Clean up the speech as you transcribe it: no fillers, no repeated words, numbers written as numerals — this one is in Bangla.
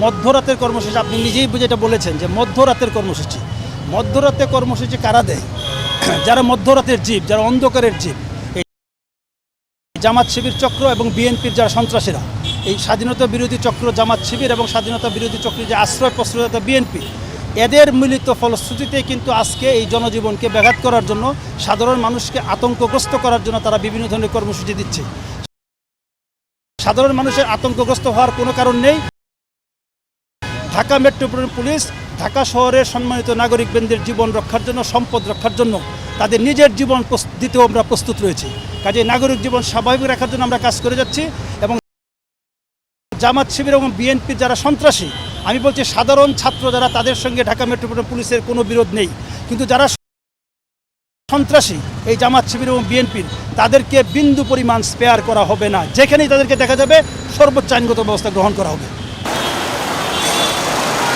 মধ্যরাতের কর্মসূচি আপনি নিজেই যেটা বলেছেন যে মধ্যরাতের কর্মসূচি কারা দেয়? যারা মধ্যরাতের জীব, যারা অন্ধকারের জীব, এই জামাত শিবির চক্র এবং বিএনপির যারা সন্ত্রাসীরা, এই স্বাধীনতা বিরোধী চক্র জামাত শিবির এবং স্বাধীনতা বিরোধী চক্রের যে আশ্রয় প্রশ্রয়তা বিএনপি, এদের মিলিত ফলশ্রুতিতে কিন্তু আজকে এই জনজীবনকে ব্যাঘাত করার জন্য, সাধারণ মানুষকে আতঙ্কগ্রস্ত করার জন্য তারা বিভিন্ন ধরনের কর্মসূচি দিচ্ছে। সাধারণ মানুষের আতঙ্কগ্রস্ত হওয়ার কোনো কারণ নেই। ঢাকা মেট্রোপলিটন পুলিশ ঢাকা শহরের সম্মানিত নাগরিকবৃন্দের জীবন রক্ষার জন্য, সম্পদ রক্ষার জন্য তাদের নিজের জীবন দিতেও আমরা প্রস্তুত রয়েছি। কাজে নাগরিক জীবন স্বাভাবিক রাখার জন্য আমরা কাজ করে যাচ্ছি। এবং জামাত শিবির এবং বিএনপির যারা সন্ত্রাসী, আমি বলছি সাধারণ ছাত্র যারা, তাদের সঙ্গে ঢাকা মেট্রোপলিটন পুলিশের কোনো বিরোধ নেই, কিন্তু যারা সন্ত্রাসী এই জামাত শিবির এবং বিএনপির, তাদেরকে বিন্দু পরিমাণ স্পেয়ার করা হবে না। যেখানেই তাদেরকে দেখা যাবে সর্বোচ্চ আইনগত ব্যবস্থা গ্রহণ করা হবে।